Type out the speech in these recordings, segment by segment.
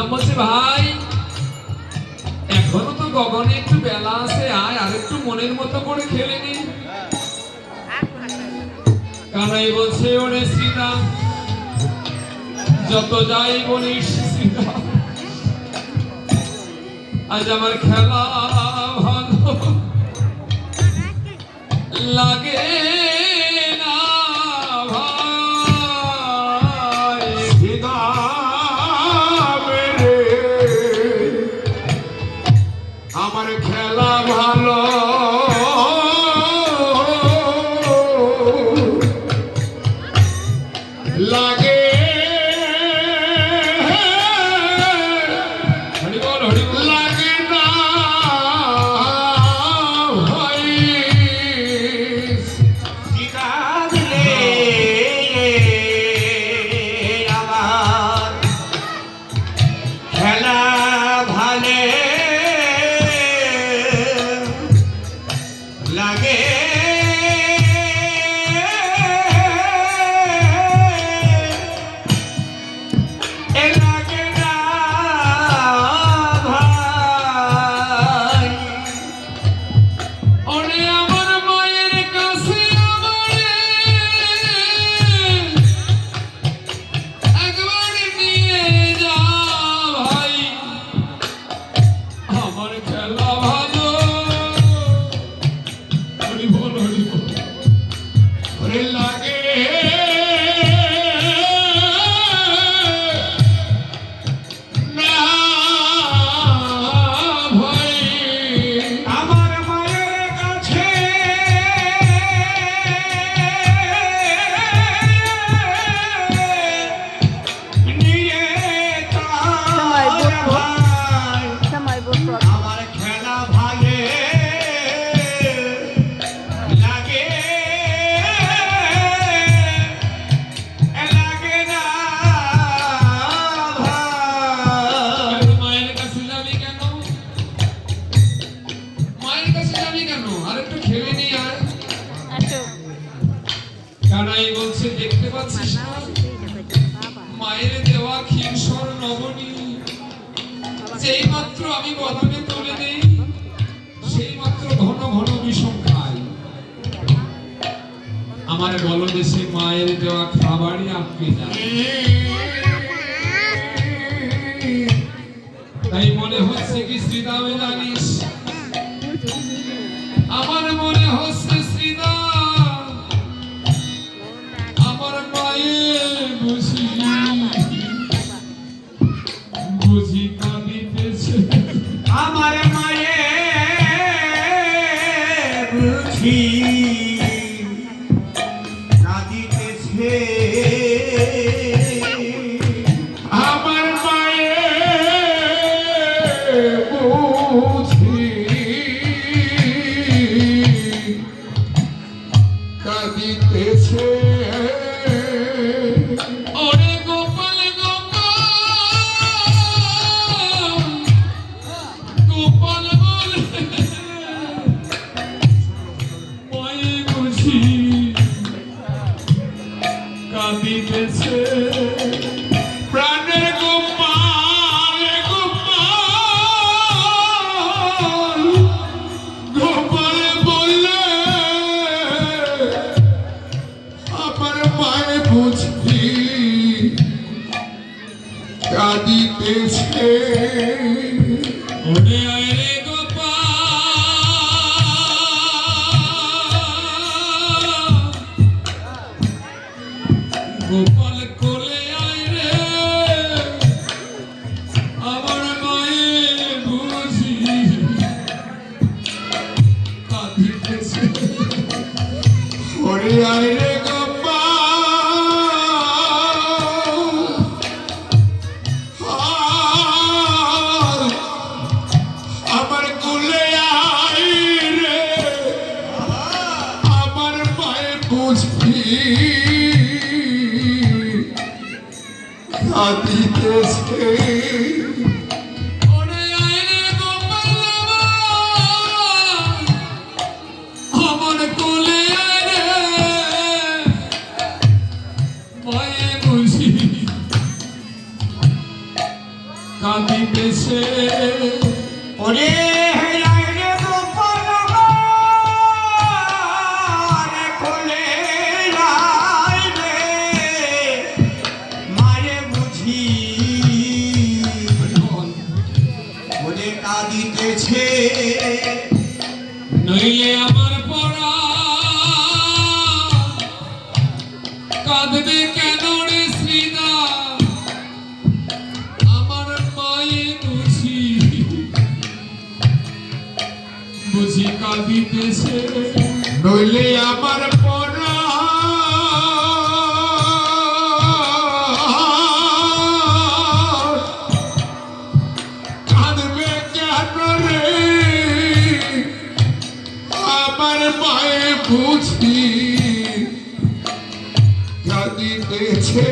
শ্রীরাম বলছে ভাই এখনো তো গগনে একটু বেলা আছে, আয় আর একটু মনের মতো করে খেলে নি। কানাই বলছে ওরে শ্রীরাম যত যাই বলিস শ্রীরাম আজ আমার খেলা ভালো লাগে না ভাই। আমার খেলা ভালো লাগে লাগে না ভাই। সীতা দিলে আমার খেলা ভালে লাগে লাগে না ভাই। ওরে আমার মায়ের কাছে আমারে একবার নিয়ে যা ভাই, আমার খেলা ভালো। হরি বল হরি বল। ওরে লাগে না ভাই। আমার মায়ের কাছে নিয়ে Samay তার bot bot. ভাই Samay bot bot. আমার খেলা ভালে লাগে লাগে না ভাই। তুই মায়ের কাছে যাবি কেন? মায়ের কাছে যাবি কেন? আর একটু খেলে নি আয়। Acho. কানাই বলছে দেখতে পাচ্ছিস না মায়ের দেওয়া ক্ষীরসর নবনী যেই মাত্র আমি বদনে তুলে দেই সেই মাত্র ঘন ঘন বিষম খাই। আমার গলদেশে মায়ের দেওয়া খাবারই আটকে যায়। তাই মনে হচ্ছে কি শ্রীরামে জানিস, আমার মনে হচ্ছে শ্রীরাম আমার মায়ের বুঝি বুঝি কাঁদিতেছে। আমার মায়ের বুঝি কাঁদিতেছে। আমার মায়ের বুঝি কাঁদিতেছে। ওরে গোপাল গোপাল গোপাল বলে মায়ে বুঝি কাঁদিতেছে। প্রাণের গোপাল গোপাল গোপাল বললে আমার মায়ে বুঝি কাঁদিতেছে। ওরে আয় রে গোপাল গোপাল কোলে আয় রে আমার মায়ের বুঝি কাঁদিতেছে। ওরে আয় রে গোপাল আমার কুলে আয় রে আমার মায়ে বুঝি কাঁদিতেছে। ওরে আয় রে গোপাল আমার কোলে আয় রে মায়ে বুঝি ওরে লাইরে গোপাল রে কোলে লাইরে মারে বুঝি ওরে কাঁদিতেছে নইলে আমার পড়া কাঁদবে কেন রে শ্রীদা আমার মায়ে বুঝি বুঝি কাঁদিতেছে নইলে আমার পরা কাঁদবে কেন রে আমার মায়ে বুঝি কাঁদিতেছে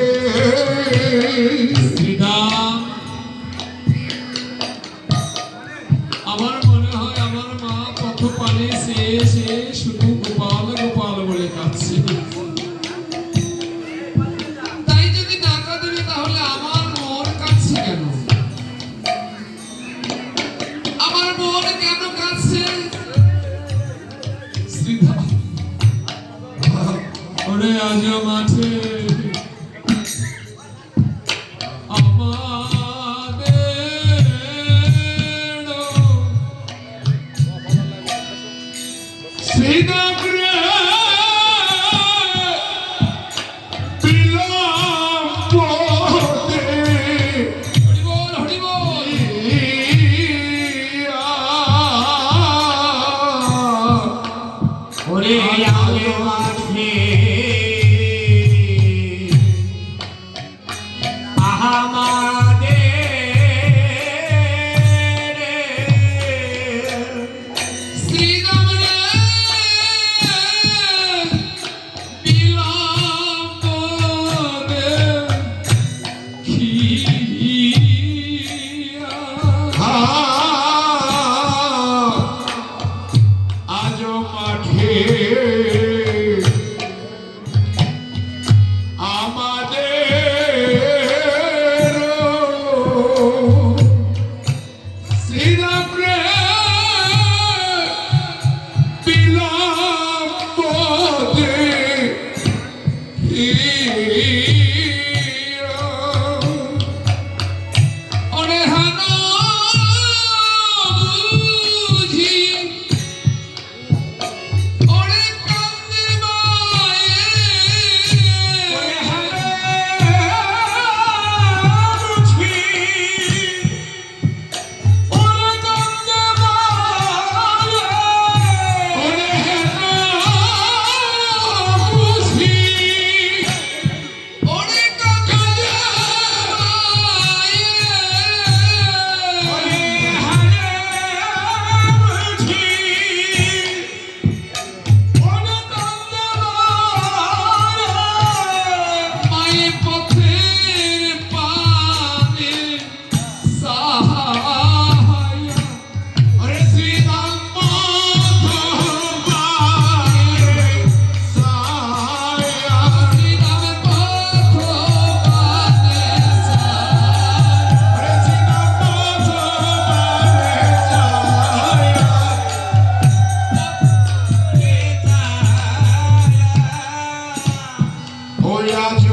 শ্রীদা আমার মনে হয় আমার মা কত পারে সে শুধু গোপাল গোপাল বলে কাঁদছে তাই যদি না কাঁদবে তাহলে আমার মন কাঁদছে কেন আমার মন কেন কাঁদছে শ্রীধা ওরে আজ মাঠে শ্রীরাম রে বিলম্বতে হরিবল হরিবল ওরে আগে মাঠে শ্রীরাম রে বিলম্বতে খিয়া আজ মাঠে আমাদের শ্রীরাম রে বিলম্বতে ওরে হানো বুঝি ওরে কান্দে মায়ে ওরে কান্দে মায়ে ওরে হানো বুঝি ওরে কান্দে মায়ের পথের পানে সাহায় ওরে শ্রীরাম সায়া শ্রীরামের পথ পানে সাহায় ওরে শ্রীরাম সায়া ওই আজ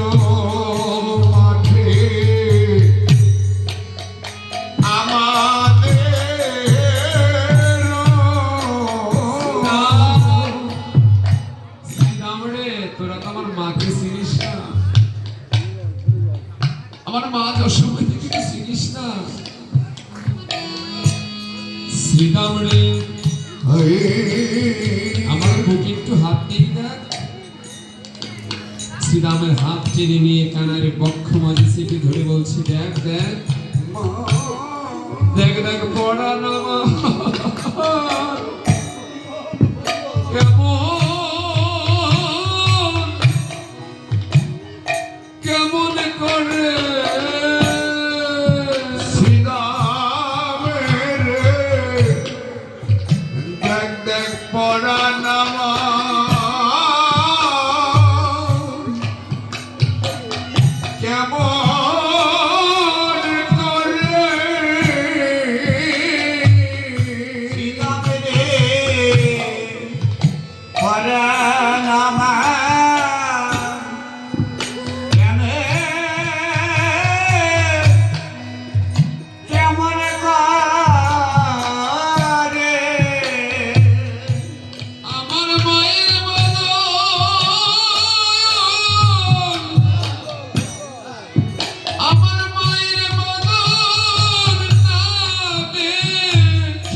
মাঠে আমাদের শ্রীরাম রে তোরা তো আমার মাকে চিনিস না আমার মা যশোময় থেকে চিনিস না শ্রীরাম রে আমার বুকে একটু হাত দিয়ে দেখ শ্রীরামের হাত টেনে নিয়ে কানারে বক্ষ মাঝে চেপে ধরে বলছি দেখ দেখ দেখ দেখ পড়া নামা কেমন করে শ্রীরামের দেখ দেখ পড়া নামা কেমন করে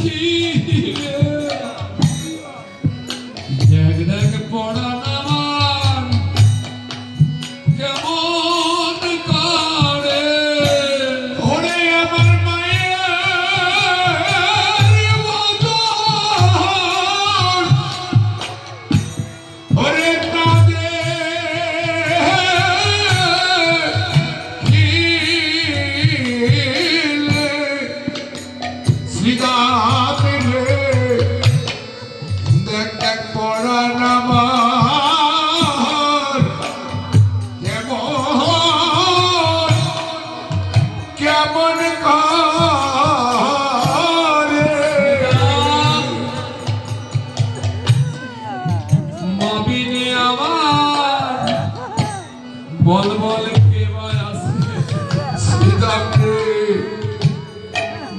দেখিলে দেখ দেখ পড়া নামার কেমন করে ওরে আমার মায়ের মতন ওরে কাঁদে শ্রীদামিলে দেখ দেখ পড়া নামার কেমন কেমন করে মবিনে আমার বল বল কে ভাই আছে শ্রীদামে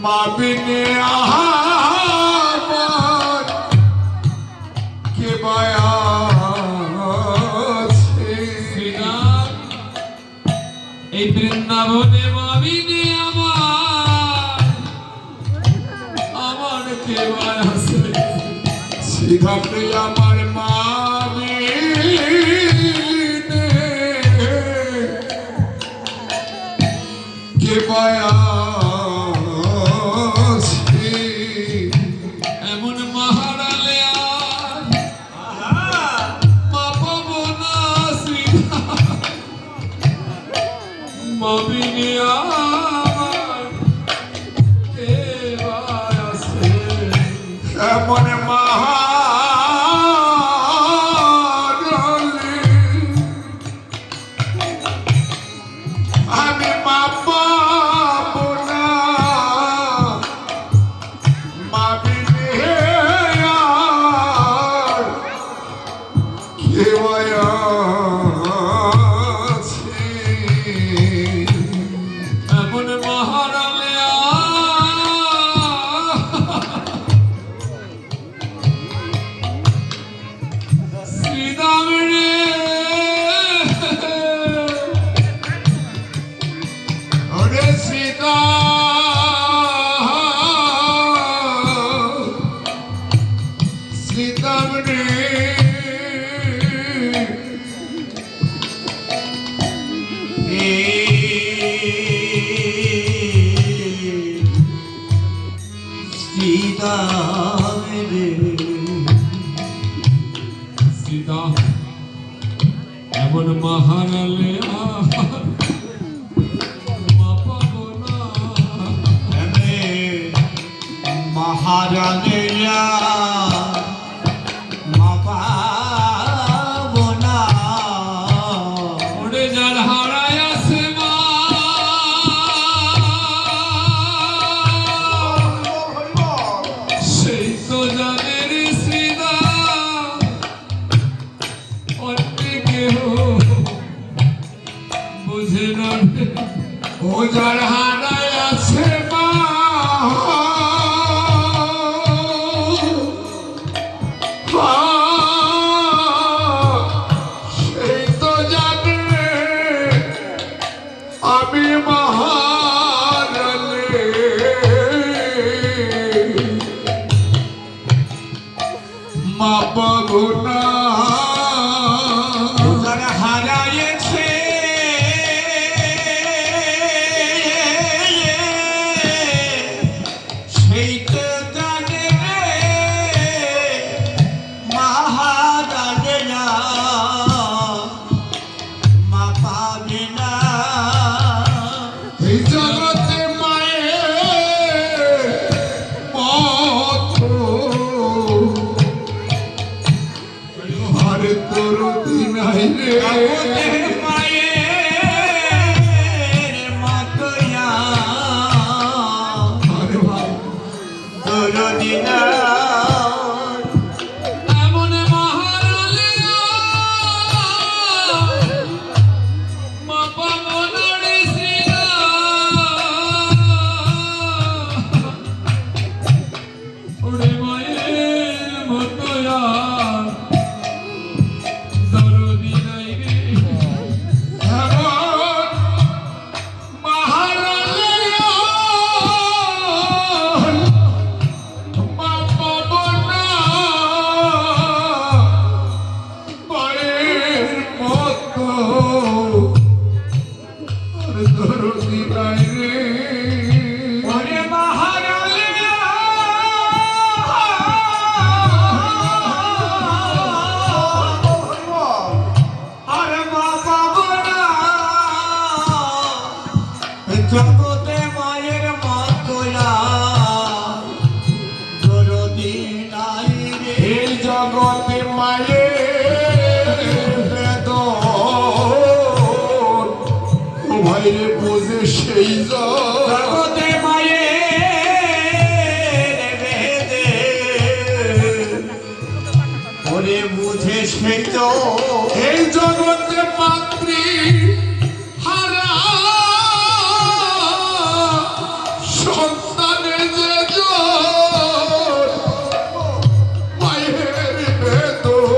মাবিনে আমার কে বায়াছে শ্রীরাম এই বৃন্দাবনে মবিনে আমার কে ভাই আছে শ্রীদামে আমার মাবিনে কে বায়াছে এমন মহারালে আর মা পাবো না শ্রীরাম মবিনে আমার কে ভাই আছে এমন মহারলি আমি মা পাবো না মা বিনে আর কেউ আছে এমন মহারালে শ্রীদাম রে ওরে সীতা সীতাম রে সীতা এমন মহারালে মা পাবো না মহারাজা মাপাবনা ওরে যার হারায় আছে মা সেই তো জানে রে শ্রীদা অন্য কেহ বুঝে না রে। ও যার হারায় আছে মা সেই তো জানে আমি মহারালে মা পাবো না যারা হারাইছে সেই তো জানে মহারাজা মা পাবে না এই জগতে মায়ের মতো আর তোর দিন রে মায়ের মতয়া আরে ভাই দরদিনা এমন মহারালে মা পাবো না রে শ্রীদা ওরে মায়ের মতো আর দরদি নাই রে এমন মহারালে মায়ের বোঝে সেই জন জগতে মায়ের বেদে ওরে বুঝে সেই তো এই জগতে মাতৃ হারা সন্তানে যে জন মায়ের বেদন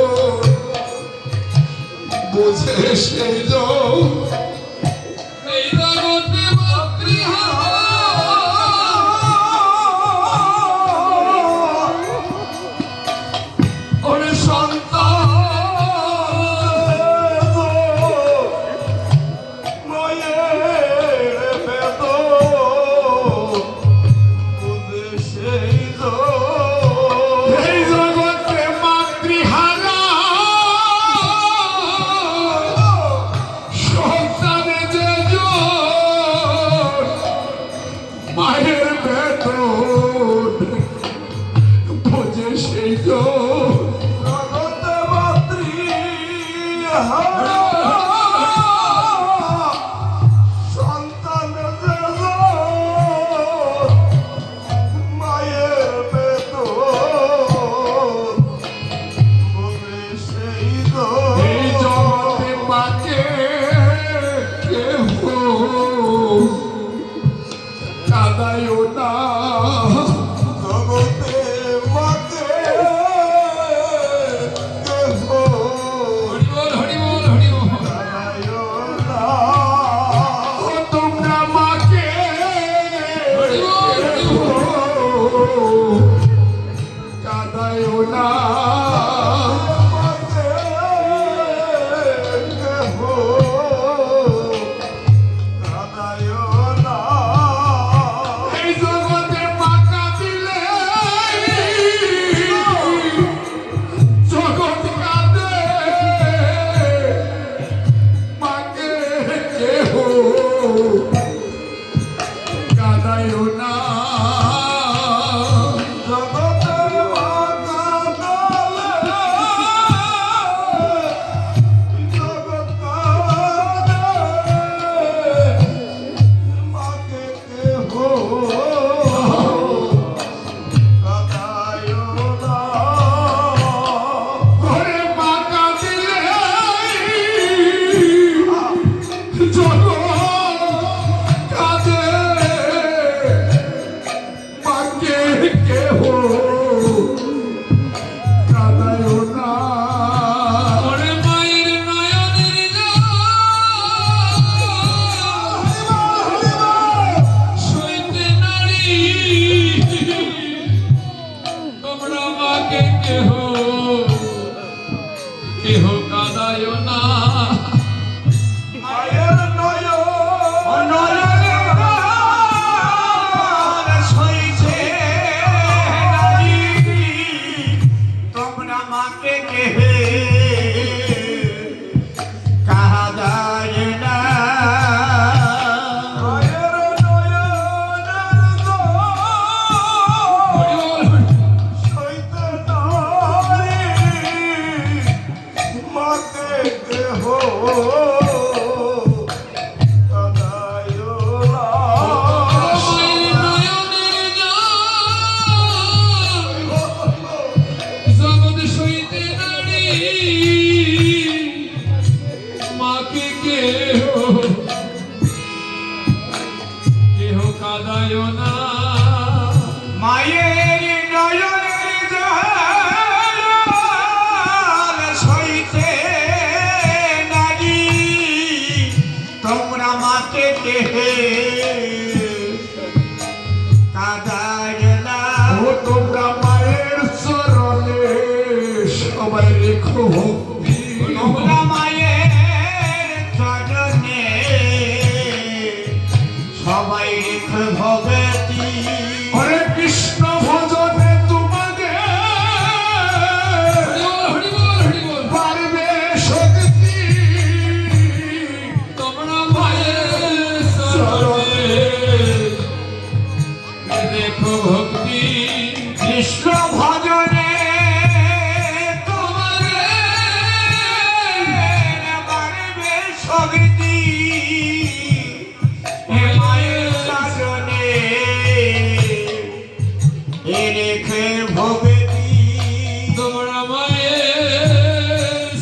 বোঝে সেই জন এই জগতে মাতৃহারা ওরে সন্তান এই জগতে মাতৃহারা সন্তানে যে জন মায়ের বেতন বোঝে সেই জন এই জগতে মাকে কেহ কাঁদায়ও না হরি বল হরি বল হরি বল ও তোমরা মাকে কাঁদায়ও না এই জগতে মাকা দিলে জগৎ কাঁদে মাকে কেহ কাঁদায়ও না ঘরে মাকা দিলে জগৎ কাঁদে মাকে কেহ কাঁদায়ও না ওরে মায়ের নয়নের জল সইতে নারী তোমরা মাকে কেহ কেহ কাঁদায় না তোমরা মাকে কেহে কাহা যায় না হরি বল মায়ের নয়নের জল জগৎ সইতে নারী মাকে কেহ কেহ কাঁদায় না মায়ের নয়নের জল সইতে নারী তোমরা মাকে কেহে কাঁদায় না ও তোমরা মায়ের চরণে সবাই রেখো ভক্তি তোমরা মায়ের চরণে সবাই রেখ ভগতি হরে কৃষ্ণ ভজনে তোমাদের হরি বল হরি বল পারবে শক্তি তোমরা মায়ের চরণে দেখো ভক্তি কৃষ্ণ ভজনে তোমাদের বাড়বে শক্তি রেখে ভক্তি তোমরা মায়ের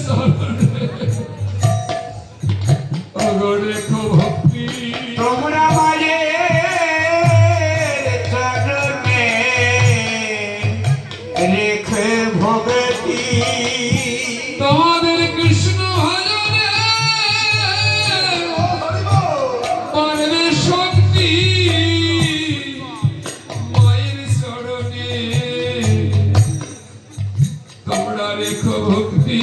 চরণে ওগো রেখো ভক্তি তোমরা মায়ের চরণে রেখে ভক্তি তোমাদের কৃষ্ণ ভজনে পারবে শক্তি মায়ের চরণে তোমরা রেখো ভক্তি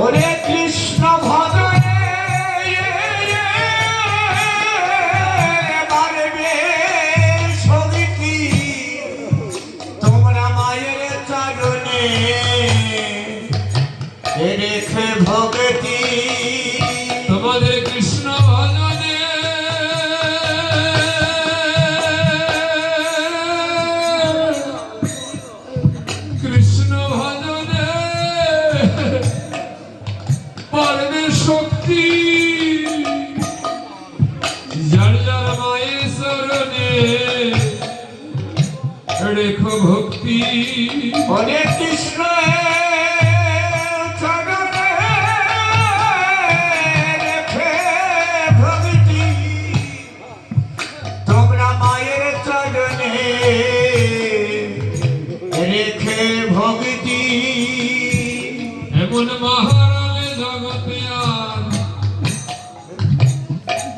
ওরে কৃষ্ণ ভজনে পারবে শক্তি তোমরা মায়ের চরণে রেখে ভক্তি তোমাদের কৃষ্ণ ভজনে কৃষ্ণ ভজনে পারবে শক্তি যার যার মায়ের চরণে রেখো ভক্তি ওরে কৃষ্ণ চরণে রেখে ভক্তি তোমরা মায়ের চরণে রেখে ভক্তি এমন মহারালে জগতে আর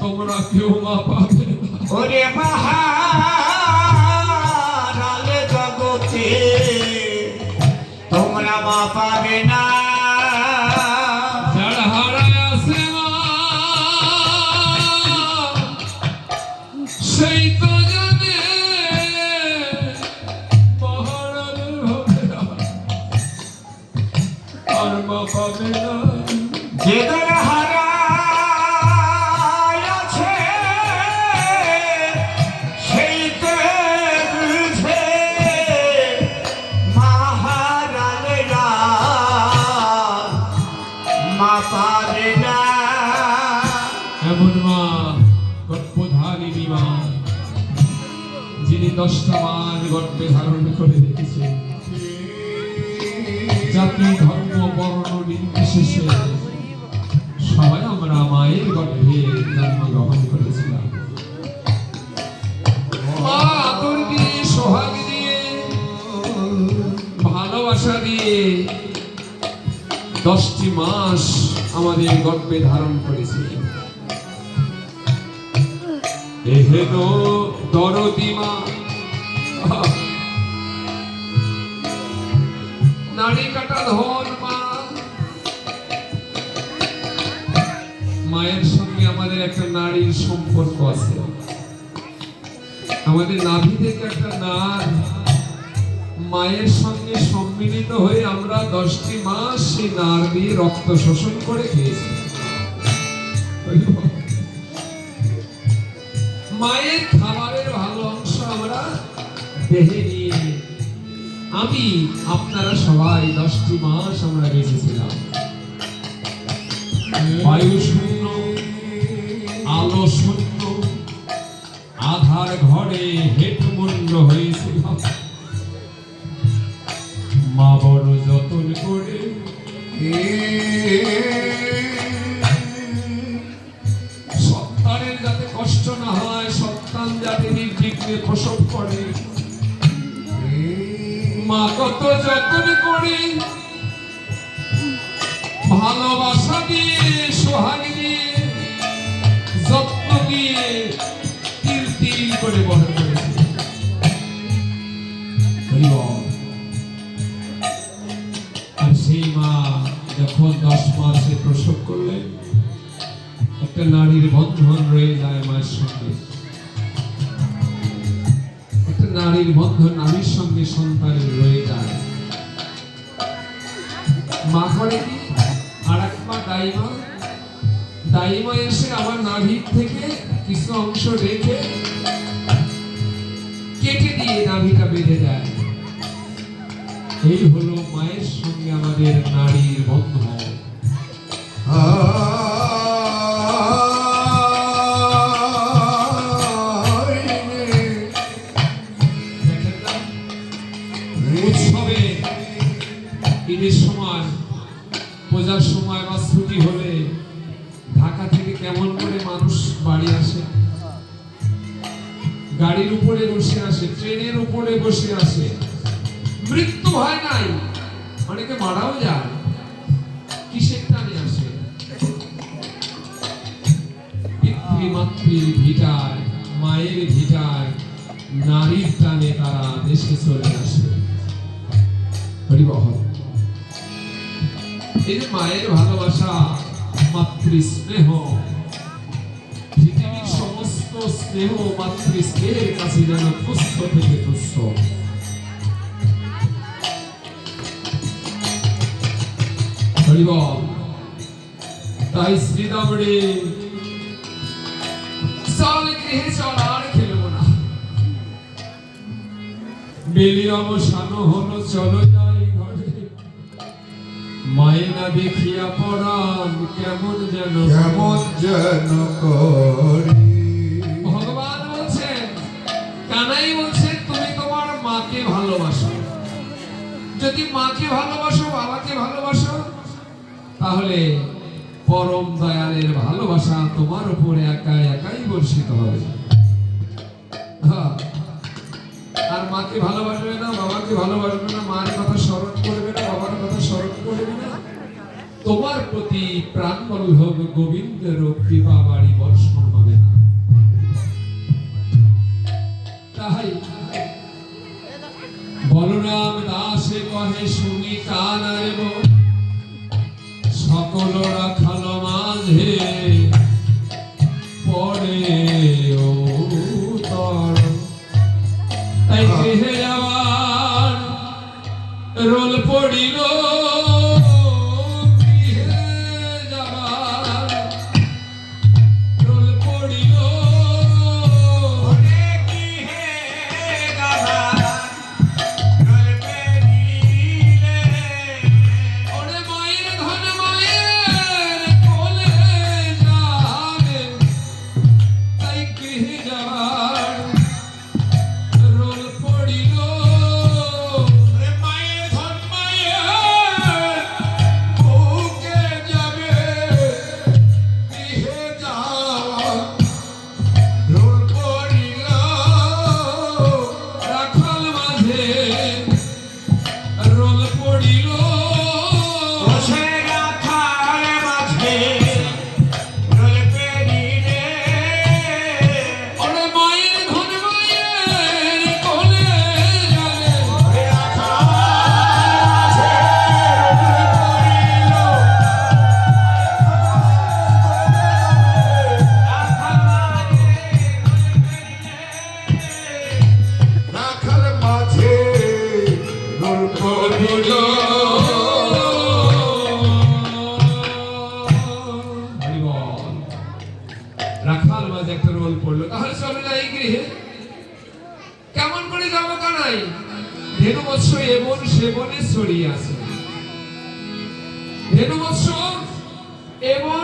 তোমরা কেউ মা পাবে না। ওরে মহারাল জগতে তোমরা মা পাবে না যার হারায় আছে মা, সেই তো জানে মহারালের হবে না, আর মা পাবে না। যেদের হারায় আছে সেই তো বুঝে মহারালেরা মা পাবে না এমন মা গর্ভধারিণী মা, যিনি 10টা মাস গর্ভে ধারণ করে রেখেছেন, জাতি ধর্ম বর্ণ নির্বিশেষে সবাই আমরা মায়ের গর্ভে জন্মগ্রহণ করেছিলাম। মা আদর দিয়ে, সোহাগ দিয়ে, ভালোবাসা দিয়ে 10টি মাস আমাদের গর্ভে ধারণ করেছিলেন। এহেন দরদি মা, নাড়ি কাটা ধন মা, মায়ের সঙ্গে আমাদের একটা নারীর সম্পর্ক আছে। আমাদের নাভি থেকে একটা নার মায়ের সঙ্গে সম্মিলিত হয়ে আমরা 10টি মাস সেই নার দিয়ে রক্ত শোষণ করে খেয়েছি। মায়ের খাবারের ভালো অংশ আমরা দেহে নিয়ে আমি আপনারা সবাই 10টি মাস আমরা বেঁচেছিলাম। বায়ু শূন্য, আলো শূন্য, আধার ঘরে হেটমুন্ড হয়েছিলাম। মা বড় যতন করে সন্তানের যাতে কষ্ট না হয়, সন্তান যাতে নির্বিঘ্নে প্রসব করে, মা কত যত্ন করে, ভালোবাসা দিয়ে, সোহাগ দিয়ে, যত্ন দিয়ে তিল তিল করে বড় করেছে। আর সেই মা যখন 10 মাসে প্রসব করলেন, একটা নারীর বন্ধন রয়ে যায় মায়ের সঙ্গে, একটা নারীর বন্ধন নারীর সঙ্গে সন্তানের রয়ে যায়। মা করে কি, আর এক মা দাইমা, দাইমা এসে আমার নাভির থেকে কিছু অংশ রেখে কেটে দিয়ে নাভিটা বেঁধে দেয়। এই হলো মায়ের সঙ্গে আমাদের নারীর বন্ধন। উৎসবে ঈদের সময় পূজার সময় বা ছুটি হলে ঢাকা থেকে কেমন করে মানুষ বাড়ি আসে, গাড়ির উপরে বসে আসে, ট্রেনের উপরে বসে আসে। মৃত্যু হয় নাই, অনেকে মারাও যায়। কিসের টানে আসে? পিতৃমাতৃর ভিটায়, মায়ের ভিটায় নারীর টানে তারা দেশে চলে আসে। হরিবহল। এই যে মায়ের ভালোবাসা, মাতৃ স্নেহ, পৃথিবীর সমস্ত স্নেহ মাতৃ স্নেহের কাছে যেন তুচ্ছ থেকে তুচ্ছ। হরিবল। তাই শ্রীরাম রে, চল গৃহে চল, আর খেলব না। বেলির অবসান হলো, চলো যাই ঘরে। মায়েরা দেখিয়া পরাণ কেমন যেন করি। ভগবান বলছেন, কানাই বলছেন, তুমি তোমার মাকে ভালোবাসো। যদি মাকে ভালোবাসো, বাবাকে ভালোবাসো, তাহলে পরম দয়ালের ভালোবাসা তোমার উপরে একাই একাই বর্ষিত হবে। হ্যাঁ। আর মাকে ভালোবাসবে না, বাবাকে ভালোবাসবে না, মার কথা স্মরণ করবে না, বাবার কথা স্মরণ করবে না, তোমার প্রতি প্রাণ বল্লভ গোবিন্দের কৃপা বাড়ি বর্ষণ হবে না। তাই বলরাম দাসে কহে শুনি কানারে গো, সকল রাখাল মাঝে পড়ে উতর। তাই গৃহে যাওয়ার রোল পড়িল, গৃহে যাওয়ার রোল পড়িল। ওরে কি হে গাধা গল্পে দিলে, ওরে মায়ের ধন মায়ের কোলে যাবে, তাই গৃহে যাওয়ার রোল পড়িল। ওরে মায়ের ধন মায়ের বুকে যাবে, গৃহে যাওয়ার রোল পড়িল। রাখাল মাঝে রোল পড়িল। বসে রাখার মাঝে রোল পেরিয়ে, ওরে মায়ের ধন মায়ের কোলে যাবে, ওরে রাখার মাঝে রোল পড়িল। রাখার মাঝে রাখাল মাঝে রোল পড়িল। হরিবল। রাখাল মাঝে একটা রোল পড়লো, তাহলে চলে যাই গৃহে। কেমন করে যাবো কানাই? ধেনু বৎস এবন সেবনে ছড়িয়ে আছে। ধেনু বৎস এবং